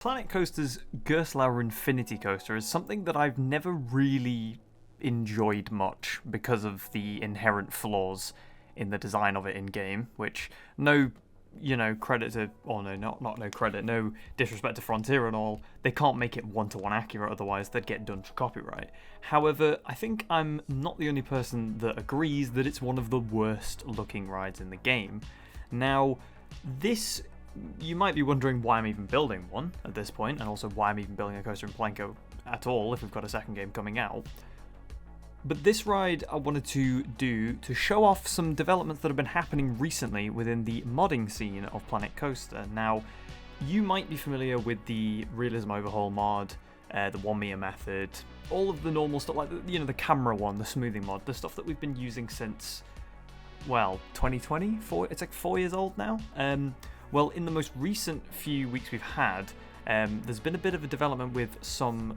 Planet Coaster's Gerstlauer Infinity Coaster is something that I've never really enjoyed much because of the inherent flaws in the design of it in-game, which no credit to, or no, not no credit, no disrespect to Frontier and all, they can't make it one-to-one accurate, otherwise they'd get done for copyright. However, I think I'm not the only person that agrees that it's one of the worst looking rides in the game. Now, this, you might be wondering why I'm even building one at this point, and also why I'm even building a coaster in Planko at all if we've got a second game coming out. But this ride I wanted to do to show off some developments that have been happening recently within the modding scene of Planet Coaster. Now, you might be familiar with the Realism Overhaul mod, the 1 meter method, all of the normal stuff, like the camera one, the smoothing mod, the stuff that we've been using since, well, 2020? It's like 4 years old now. Well, in the most recent few weeks we've had, there's been a bit of a development with some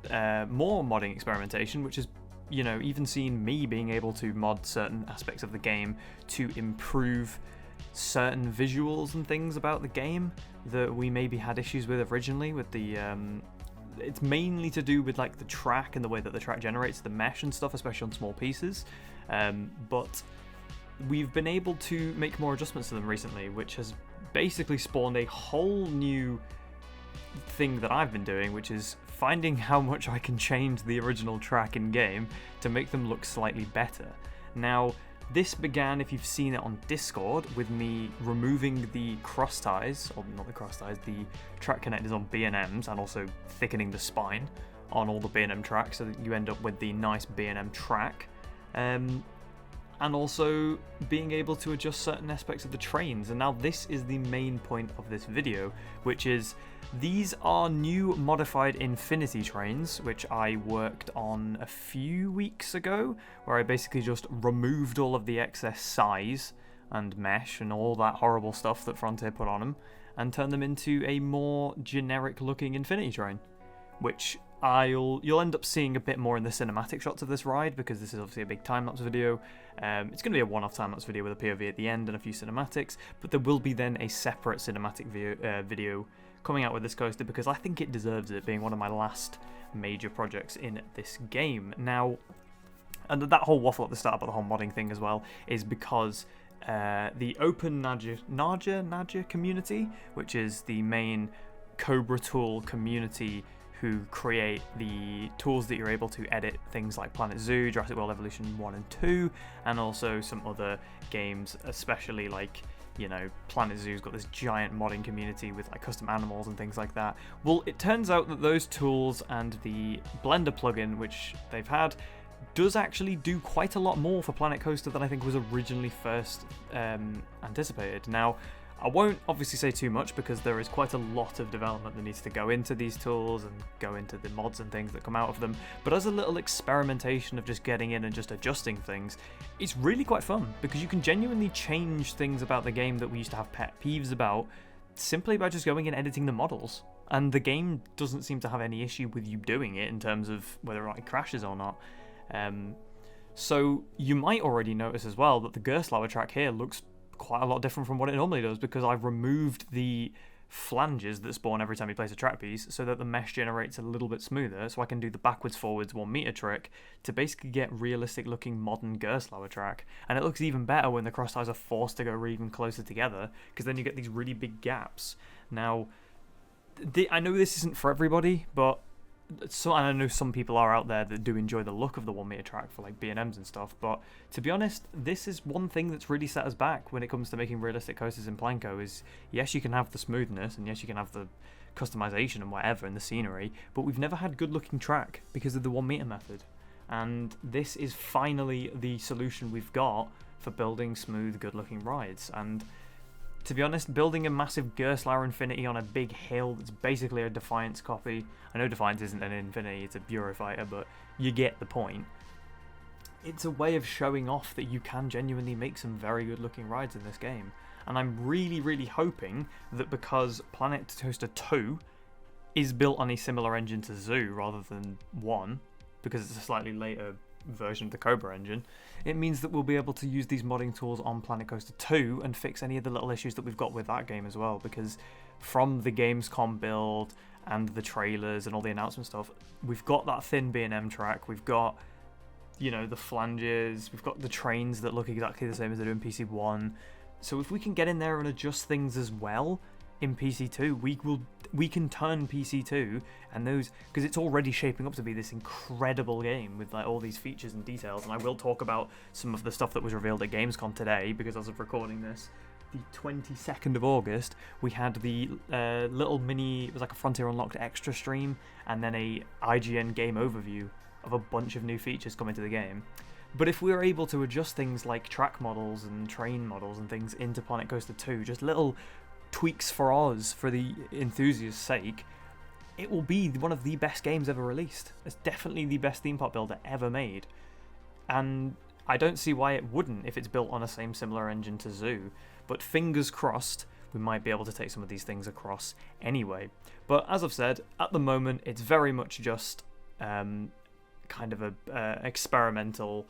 more modding experimentation, which has even seen me being able to mod certain aspects of the game to improve certain visuals and things about the game that we maybe had issues with originally with the it's mainly to do with like the track and the way that the track generates the mesh and stuff, especially on small pieces, but we've been able to make more adjustments to them recently, which has basically spawned a whole new thing that I've been doing, which is finding how much I can change the original track in game to make them look slightly better. Now, this began, if you've seen it on Discord, with me removing the cross ties, or not the cross ties, the track connectors on B&Ms, and also thickening the spine on all the B&M tracks so that you end up with the nice B&M track. And also being able to adjust certain aspects of the trains. And now this is the main point of this video, which is these are new modified Infinity trains, which I worked on a few weeks ago, where I basically just removed all of the excess size and mesh and all that horrible stuff that Frontier put on them, and turned them into a more generic looking Infinity train, which you'll end up seeing a bit more in the cinematic shots of this ride, because this is obviously a big time-lapse video. It's going to be a one-off time-lapse video with a POV at the end and a few cinematics, but there will be then a separate cinematic video coming out with this coaster, because I think it deserves it, being one of my last major projects in this game. Now, and that whole waffle at the start about the whole modding thing as well is because the Open Naja community, which is the main Cobra Tool community who create the tools that you're able to edit things like Planet Zoo, Jurassic World Evolution 1 and 2, and also some other games, especially like, Planet Zoo's got this giant modding community with like custom animals and things like that. Well, it turns out that those tools and the Blender plugin, which they've had, does actually do quite a lot more for Planet Coaster than I think was originally first anticipated. Now, I won't obviously say too much because there is quite a lot of development that needs to go into these tools and go into the mods and things that come out of them, but as a little experimentation of just getting in and just adjusting things, it's really quite fun because you can genuinely change things about the game that we used to have pet peeves about simply by just going and editing the models. And the game doesn't seem to have any issue with you doing it in terms of whether or not it crashes or not. So you might already notice as well that the Gerstlauer track here looks quite a lot different from what it normally does, because I've removed the flanges that spawn every time you place a track piece so that the mesh generates a little bit smoother, so I can do the backwards forwards 1 meter trick to basically get realistic looking modern Gerstlauer track. And it looks even better when the cross ties are forced to go even closer together, because then you get these really big gaps. Now, I know this isn't for everybody, but so I know some people are out there that do enjoy the look of the 1 meter track for like B&Ms and stuff, but to be honest, this is one thing that's really set us back when it comes to making realistic coasters in Planko. Is yes, you can have the smoothness and yes, you can have the customization and whatever in the scenery, but we've never had good looking track because of the 1 meter method, and this is finally the solution we've got for building smooth, good looking rides. And to be honest, building a massive Gerstlauer Infinity on a big hill that's basically a Defiance copy. I know Defiance isn't an Infinity, it's a Bureaufighter, but you get the point. It's a way of showing off that you can genuinely make some very good looking rides in this game. And I'm really, really hoping that because Planet Coaster 2 is built on a similar engine to Zoo rather than 1, because it's a slightly later version of the Cobra engine, it means that we'll be able to use these modding tools on Planet Coaster 2 and fix any of the little issues that we've got with that game as well, because from the Gamescom build and the trailers and all the announcement stuff, we've got that thin B&M track, we've got, you know, the flanges, we've got the trains that look exactly the same as they do in PC1. So if we can get in there and adjust things as well in PC2, we can turn PC2 and those, because it's already shaping up to be this incredible game with like all these features and details. And I will talk about some of the stuff that was revealed at Gamescom today, because as of recording this, the 22nd of August, we had the little mini, it was like a Frontier Unlocked extra stream, and then a IGN game overview of a bunch of new features coming to the game. But if we were able to adjust things like track models and train models and things into Planet Coaster 2, just little tweaks for us, for the enthusiast's sake, it will be one of the best games ever released. It's definitely the best theme park builder ever made. And I don't see why it wouldn't if it's built on a similar engine to Zoo. But fingers crossed, we might be able to take some of these things across anyway. But as I've said, at the moment, it's very much just kind of a experimental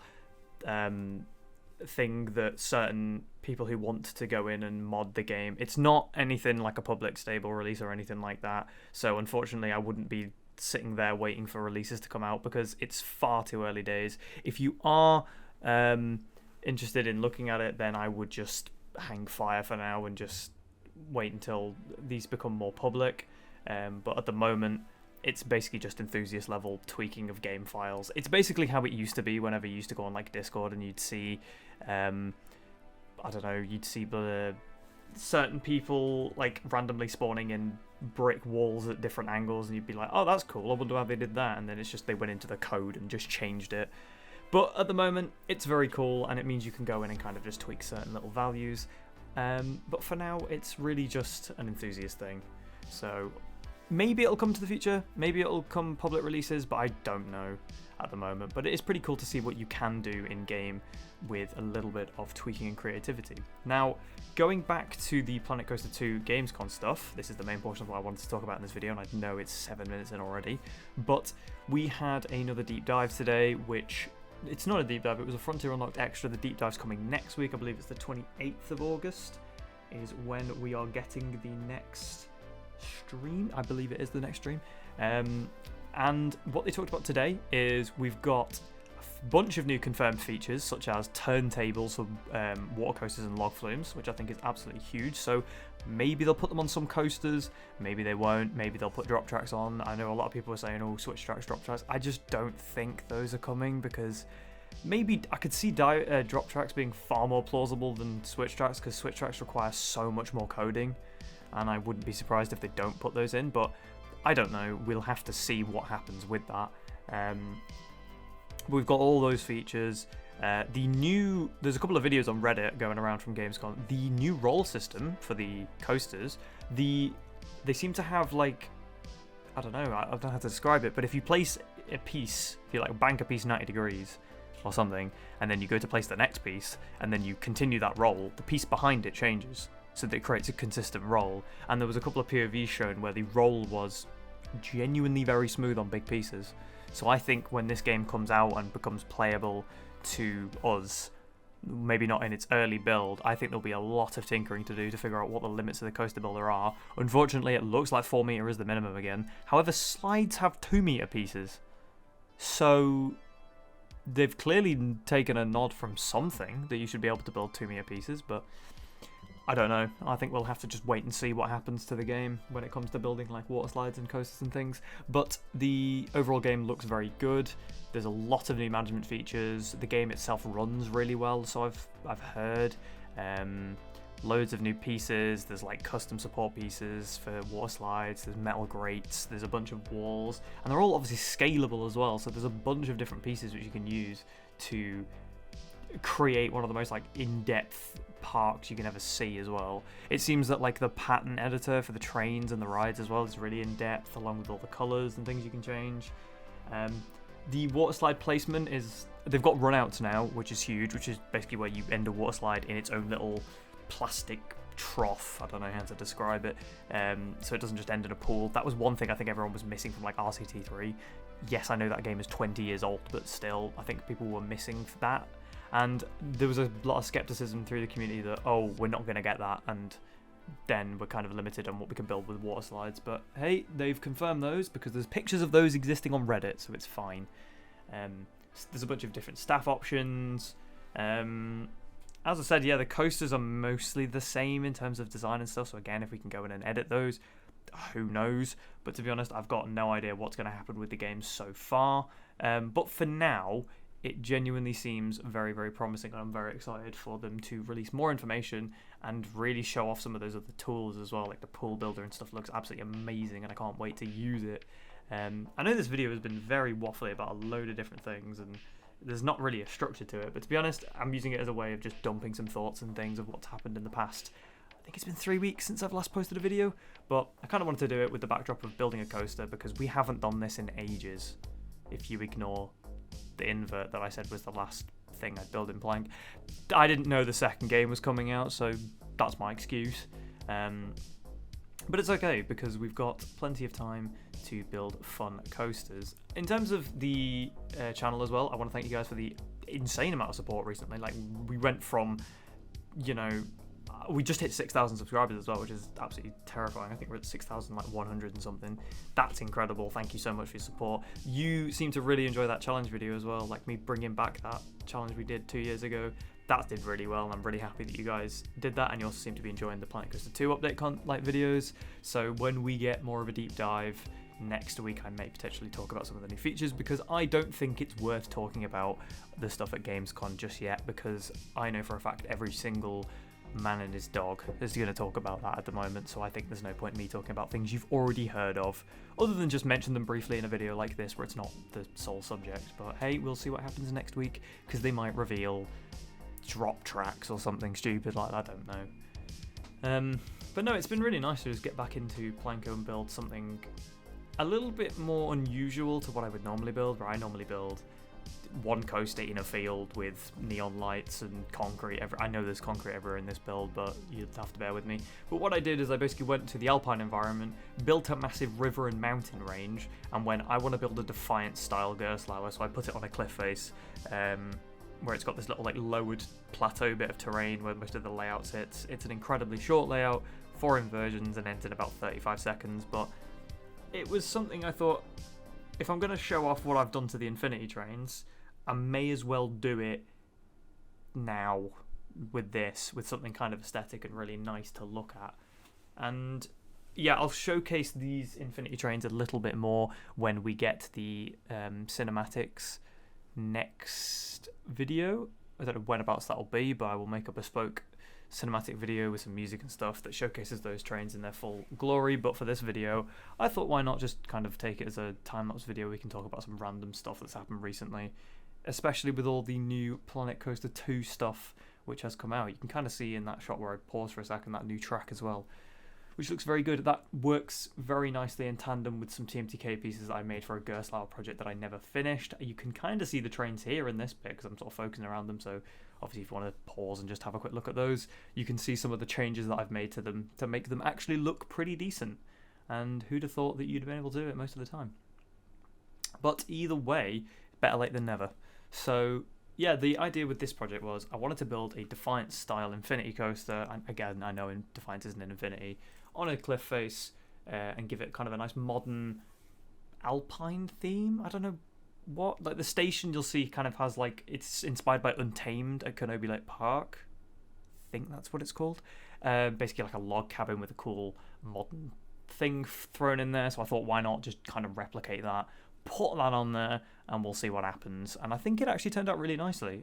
thing that certain people who want to go in and mod the game. It's not anything like a public stable release or anything like that. So unfortunately, I wouldn't be sitting there waiting for releases to come out because it's far too early days. If you are interested in looking at it, then I would just hang fire for now and just wait until these become more public. But at the moment, it's basically just enthusiast level tweaking of game files. It's basically how it used to be whenever you used to go on like Discord and you'd see, I don't know, you'd see certain people like randomly spawning in brick walls at different angles, and you'd be like, oh, that's cool, I wonder how they did that. And then it's just they went into the code and just changed it. But at the moment, it's very cool, and it means you can go in and kind of just tweak certain little values. But for now, it's really just an enthusiast thing. So maybe it'll come to the future, maybe it'll come public releases, but I don't know at the moment. But it is pretty cool to see what you can do in-game with a little bit of tweaking and creativity. Now, going back to the Planet Coaster 2 Gamescom stuff, this is the main portion of what I wanted to talk about in this video, and I know it's 7 minutes in already, but we had another deep dive today, which, it's not a deep dive, it was a Frontier Unlocked Extra. The deep dive's coming next week, I believe it's the 28th of August, is when we are getting the next stream. I believe it is the next stream. And what they talked about today is we've got a bunch of new confirmed features, such as turntables for water coasters and log flumes, which I think is absolutely huge. So maybe they'll put them on some coasters, maybe they won't, maybe they'll put drop tracks on. I know a lot of people are saying, oh, switch tracks, drop tracks. I just don't think those are coming, because maybe I could see drop tracks being far more plausible than switch tracks, because switch tracks require so much more coding, and I wouldn't be surprised if they don't put those in, but I don't know. We'll have to see what happens with that. We've got all those features. There's a couple of videos on Reddit going around from Gamescom. The new roll system for the coasters, they seem to have like, I don't know how to describe it, but if you place a piece, if you like bank a piece 90 degrees or something, and then you go to place the next piece, and then you continue that roll, the piece behind it changes, so that it creates a consistent roll. And there was a couple of POVs shown where the roll was genuinely very smooth on big pieces. So I think when this game comes out and becomes playable to us, maybe not in its early build, I think there'll be a lot of tinkering to do to figure out what the limits of the coaster builder are. Unfortunately, it looks like 4 meter is the minimum again. However, slides have 2 meter pieces, so they've clearly taken a nod from something that you should be able to build 2 meter pieces, but I don't know. I think we'll have to just wait and see what happens to the game when it comes to building like water slides and coasters and things. But the overall game looks very good. There's a lot of new management features. The game itself runs really well, so I've heard. Loads of new pieces. There's like custom support pieces for water slides. There's metal grates. There's a bunch of walls, and they're all obviously scalable as well. So there's a bunch of different pieces which you can use to create one of the most like in-depth parks you can ever see as well. It seems that like the pattern editor for the trains and the rides as well is really in-depth, along with all the colours and things you can change. The water slide placement is, they've got runouts now, which is huge, which is basically where you end a water slide in its own little plastic trough. I don't know how to describe it. So it doesn't just end in a pool. That was one thing I think everyone was missing from like RCT3. Yes, I know that game is 20 years old, but still, I think people were missing that. And there was a lot of skepticism through the community that, oh, we're not going to get that, and then we're kind of limited on what we can build with water slides. But hey, they've confirmed those because there's pictures of those existing on Reddit, so it's fine. There's a bunch of different staff options. As I said, yeah, the coasters are mostly the same in terms of design and stuff, so again, if we can go in and edit those, who knows? But to be honest, I've got no idea what's going to happen with the game so far. But for now, it genuinely seems very, very promising, and I'm very excited for them to release more information and really show off some of those other tools as well, like the pool builder and stuff looks absolutely amazing, and I can't wait to use it. I know this video has been very waffly about a load of different things, and there's not really a structure to it, but to be honest, I'm using it as a way of just dumping some thoughts and things of what's happened in the past. I think it's been 3 weeks since I've last posted a video, but I kind of wanted to do it with the backdrop of building a coaster because we haven't done this in ages, if you ignore the invert that I said was the last thing I'd build in Plank. I didn't know the second game was coming out, so that's my excuse. But it's okay because we've got plenty of time to build fun coasters. In terms of the channel as well, I want to thank you guys for the insane amount of support recently. Like, we went from, you know, we just hit 6,000 subscribers as well, which is absolutely terrifying. I think we're at 6,100 and something. That's incredible. Thank you so much for your support. You seem to really enjoy that challenge video as well, like me bringing back that challenge we did 2 years ago. That did really well, and I'm really happy that you guys did that, and you also seem to be enjoying the Planet Coaster 2 update videos. So when we get more of a deep dive next week, I may potentially talk about some of the new features, because I don't think it's worth talking about the stuff at Gamescom just yet, because I know for a fact every single man and his dog is going to talk about that at the moment, so I think there's no point in me talking about things you've already heard of, other than just mention them briefly in a video like this where it's not the sole subject. But hey, we'll see what happens next week, because they might reveal drop tracks or something stupid like that, I don't know. But no, it's been really nice to just get back into Planko and build something a little bit more unusual to what I would normally build, where I normally build one coaster in a field with neon lights and concrete. I know there's concrete everywhere in this build, but you'd have to bear with me. But what I did is I basically went to the Alpine environment, built a massive river and mountain range, and went, I want to build a Defiance style Gerstlauer, so I put it on a cliff face, where it's got this little like lowered plateau bit of terrain where most of the layout sits. It's an incredibly short layout, 4 inversions, and ends in about 35 seconds, but it was something I thought, if I'm going to show off what I've done to the Infinity Trains, I may as well do it now with this, with something kind of aesthetic and really nice to look at. And yeah, I'll showcase these Infinity Trains a little bit more when we get the cinematics next video. I don't know whenabouts that'll be, but I will make a bespoke cinematic video with some music and stuff that showcases those trains in their full glory. But for this video, I thought, why not just kind of take it as a time-lapse video. We can talk about some random stuff that's happened recently, especially with all the new Planet Coaster 2 stuff which has come out. You can kind of see in that shot where I paused for a second that new track as well, which looks very good. That works very nicely in tandem with some TMTK pieces that I made for a Gerstlauer project that I never finished. You can kind of see the trains here in this bit because I'm sort of focusing around them, so obviously if you want to pause and just have a quick look at those, you can see some of the changes that I've made to them to make them actually look pretty decent. And who'd have thought that you'd have been able to do it most of the time? But either way, better late than never. So yeah, the idea with this project was I wanted to build a Defiance style Infinity Coaster, and again, I know Defiance isn't an Infinity, on a cliff face, and give it kind of a nice modern Alpine theme. I don't know what, like the station you'll see kind of has like, it's inspired by Untamed at Kenobi Lake Park. I think that's what it's called. Basically like a log cabin with a cool modern thing thrown in there. So I thought, why not just kind of replicate that, put that on there, and we'll see what happens. And I think it actually turned out really nicely,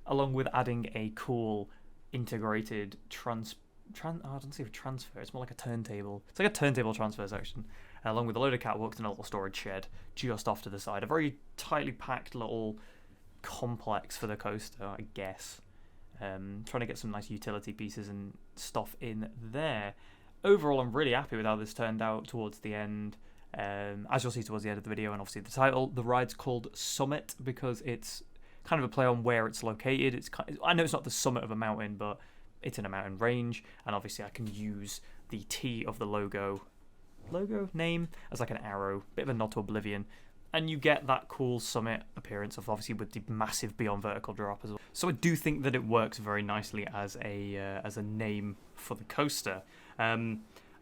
along with adding a cool integrated I don't see a transfer, it's more like a turntable. It's like a turntable transfer section, along with a load of catwalks and a little storage shed just off to the side. A very tightly packed little complex for the coaster, I guess. Trying to get some nice utility pieces and stuff in there. Overall, I'm really happy with how this turned out towards the end. As you'll see towards the end of the video, and obviously the title, the ride's called Summit because it's kind of a play on where it's located. I know it's not the summit of a mountain, but it's in a mountain range, and obviously I can use the T of the logo name as like an arrow, bit of a nod to Oblivion. and you get that cool summit appearance of obviously with the massive Beyond Vertical drop as well. So I do think that it works very nicely as a name for the coaster.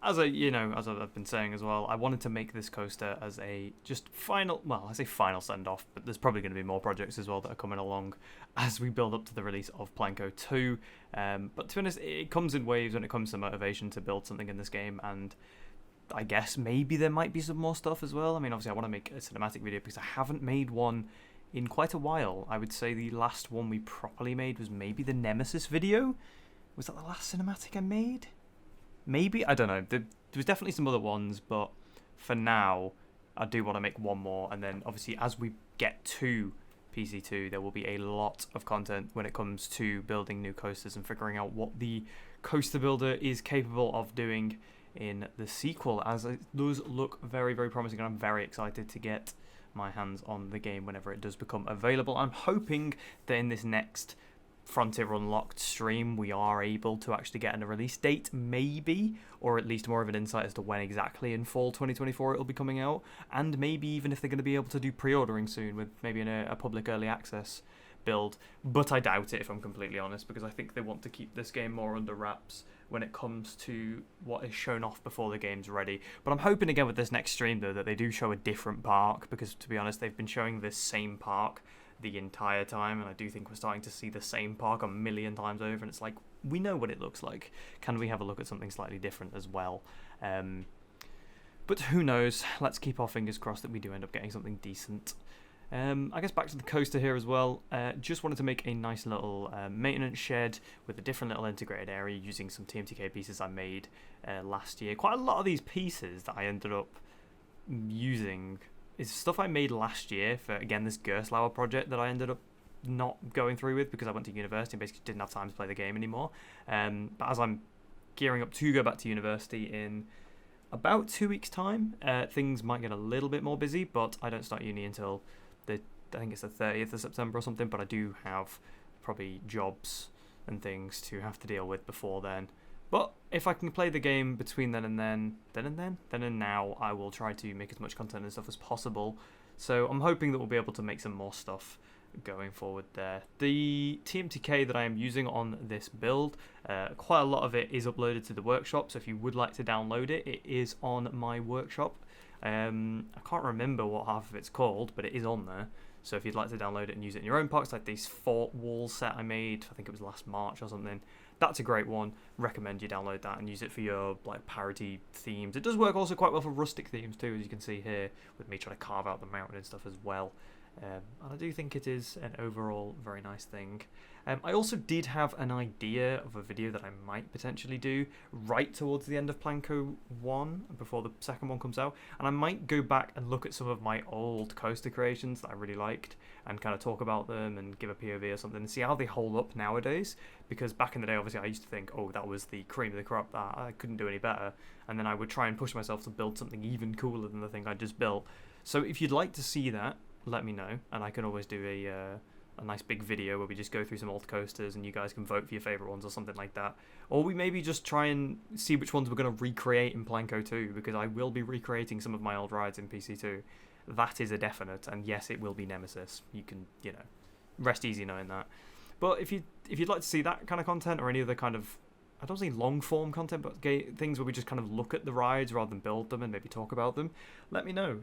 As I've been saying as well, I wanted to make this coaster as a just final, well, I say final send-off, but there's probably going to be more projects as well that are coming along as we build up to the release of Planko 2. But to be honest, it comes in waves when it comes to motivation to build something in this game, and I guess maybe there might be some more stuff as well. I mean, obviously I want to make a cinematic video because I haven't made one in quite a while. I would say the last one we properly made was maybe the Nemesis video. Was that the last cinematic I made? Maybe? I don't know. There was definitely some other ones, but for now, I do want to make one more. And then, obviously, as we get to PC2, there will be a lot of content when it comes to building new coasters and figuring out what the coaster builder is capable of doing in the sequel, as it does look very, very promising, and I'm very excited to get my hands on the game whenever it does become available. I'm hoping that in this next Frontier Unlocked stream we are able to actually get a release date, maybe, or at least more of an insight as to when exactly in fall 2024 it'll be coming out, and maybe even if they're going to be able to do pre-ordering soon with maybe a public early access build. But I doubt it, if I'm completely honest, because I think they want to keep this game more under wraps when it comes to what is shown off before the game's ready. But I'm hoping again with this next stream though that they do show a different park, because to be honest they've been showing this same park the entire time, and I do think we're starting to see the same park a million times over, and it's like, we know what it looks like. Can we have a look at something slightly different as well? But who knows? Let's keep our fingers crossed that we do end up getting something decent. I guess back to the coaster here as well. Just wanted to make a nice little maintenance shed with a different little integrated area using some TMTK pieces I made last year. Quite a lot of these pieces that I ended up using is stuff I made last year for, again, this Gerstlauer project that I ended up not going through with because I went to university and basically didn't have time to play the game anymore. But as I'm gearing up to go back to university in about 2 weeks' time, things might get a little bit more busy, but I don't start uni until I think it's the 30th of September or something, but I do have probably jobs and things to have to deal with before then. But if I can play the game between then and now, I will try to make as much content and stuff as possible. So I'm hoping that we'll be able to make some more stuff going forward there. The TMTK that I am using on this build, quite a lot of it is uploaded to the workshop, so if you would like to download it, it is on my workshop. I can't remember what half of it's called, but it is on there. So if you'd like to download it and use it in your own parks, like this fort wall set I made, I think it was last March or something, that's a great one. Recommend you download that and use it for your like parody themes. It does work also quite well for rustic themes too, as you can see here, with me trying to carve out the mountain and stuff as well. And I do think it is an overall very nice thing. I also did have an idea of a video that I might potentially do right towards the end of Planko 1, before the second one comes out, and I might go back and look at some of my old coaster creations that I really liked and kind of talk about them and give a POV or something and see how they hold up nowadays, because back in the day obviously I used to think, oh, that was the cream of the crop, that I couldn't do any better, and then I would try and push myself to build something even cooler than the thing I just built. So if you'd like to see that, let me know, and I can always do a nice big video where we just go through some old coasters and you guys can vote for your favourite ones or something like that. Or we maybe just try and see which ones we're going to recreate in Planko 2, because I will be recreating some of my old rides in PC2. That is a definite, and yes, it will be Nemesis. You can, rest easy knowing that. But if you'd like to see that kind of content or any other kind of, I don't say long form content, but things where we just kind of look at the rides rather than build them and maybe talk about them, let me know.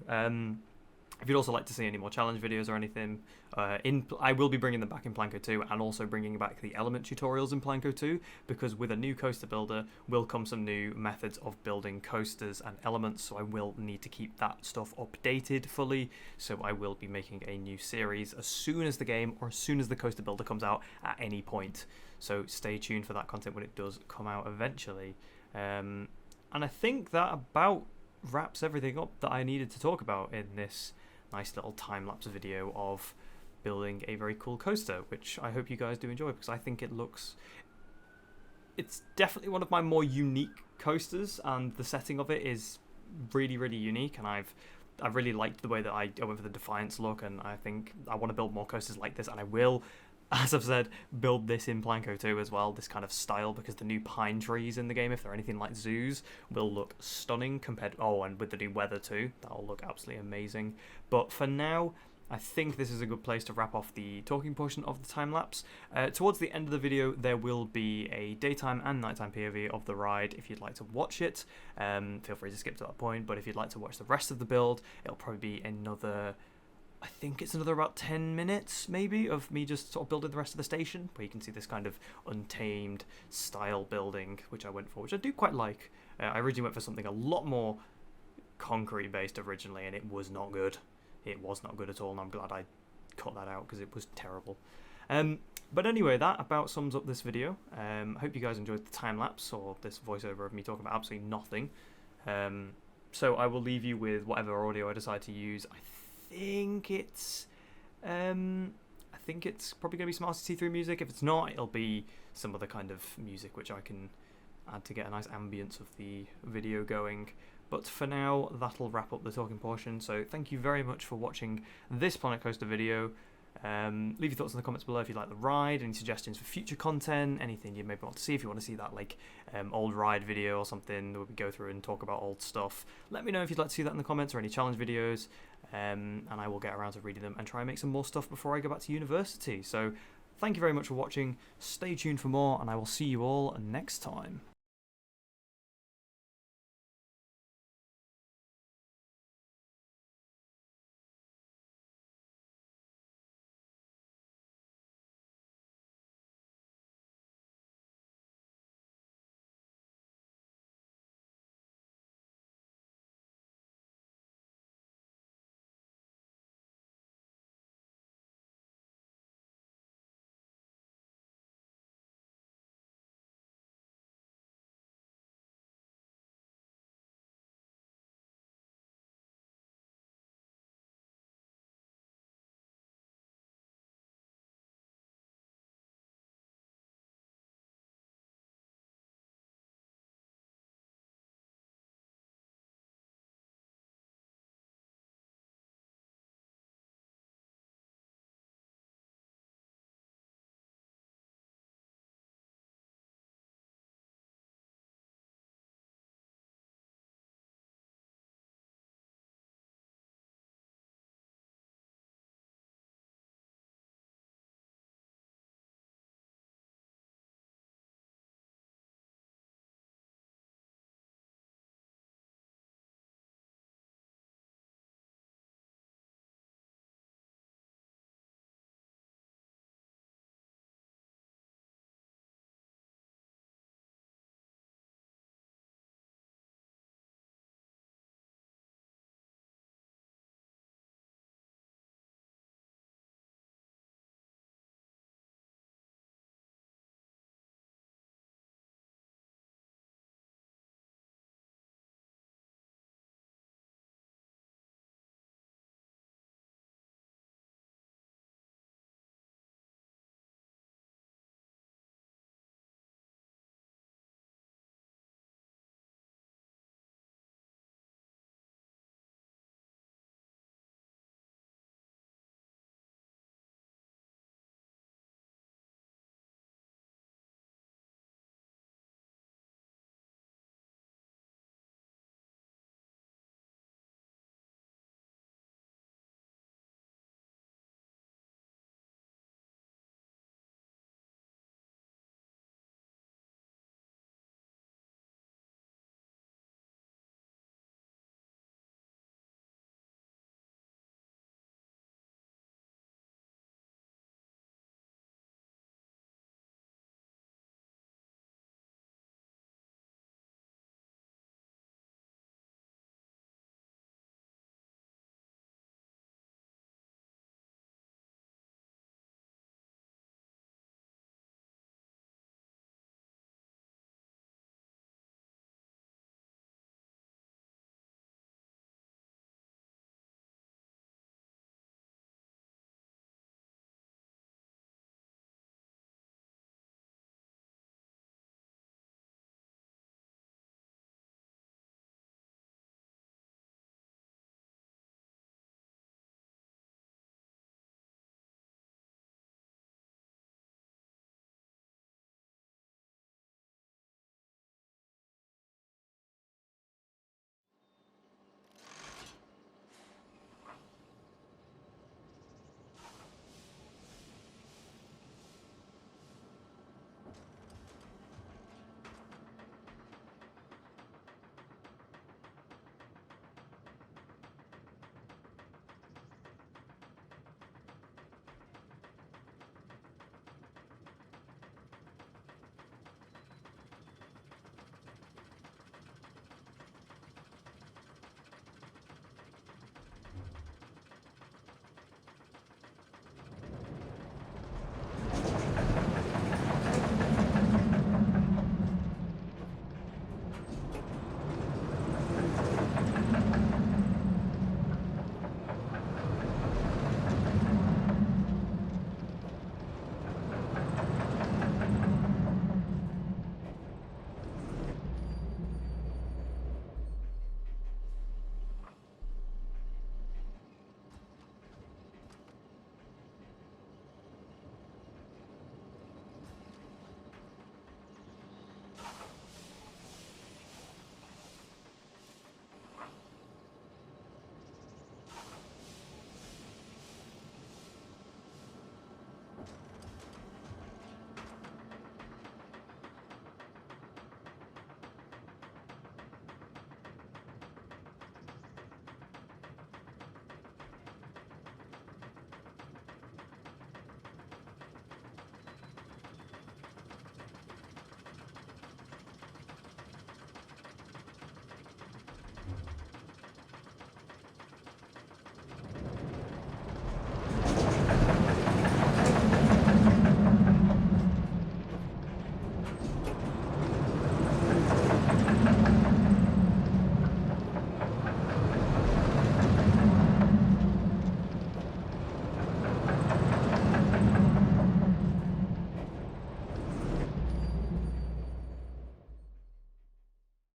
If you'd also like to see any more challenge videos or anything, I will be bringing them back in Planko 2 and also bringing back the element tutorials in Planko 2, because with a new coaster builder will come some new methods of building coasters and elements, so I will need to keep that stuff updated fully. So I will be making a new series as soon as the game or as soon as the coaster builder comes out at any point. So stay tuned for that content when it does come out eventually. And I think that about wraps everything up that I needed to talk about in this nice little time-lapse video of building a very cool coaster, which I hope you guys do enjoy, because I think it's definitely one of my more unique coasters, and the setting of it is really, really unique, and I really liked the way that I went for the Defiance look, and I think I want to build more coasters like this, and I will. as I've said, build this in Planko 2 as well, this kind of style, because the new pine trees in the game, if they're anything like zoos, will look stunning compared... Oh, and with the new weather too, that'll look absolutely amazing. But for now, I think this is a good place to wrap off the talking portion of the time-lapse. Towards the end of the video, there will be a daytime and nighttime POV of the ride if you'd like to watch it. Feel free to skip to that point, but if you'd like to watch the rest of the build, it'll probably be another... I think it's another about 10 minutes, maybe, of me just sort of building the rest of the station, where you can see this kind of untamed style building, which I went for, which I do quite like. I originally went for something a lot more concrete-based originally, and it was not good. It was not good at all, and I'm glad I cut that out, because it was terrible. But anyway, that about sums up this video. I hope you guys enjoyed the time-lapse, or this voiceover of me talking about absolutely nothing. So I will leave you with whatever audio I decide to use. I think it's probably going to be some RCT3 music. If it's not, it'll be some other kind of music which I can add to get a nice ambience of the video going. But for now, that'll wrap up the talking portion. So thank you very much for watching this Planet Coaster video. Leave your thoughts in the comments below if you like the ride, any suggestions for future content, anything you maybe want to see. If you want to see that like old ride video or something where we go through and talk about old stuff, let me know if you'd like to see that in the comments, or any challenge videos, and I will get around to reading them and try and make some more stuff before I go back to university. So thank you very much for watching, stay tuned for more, and I will see you all next time.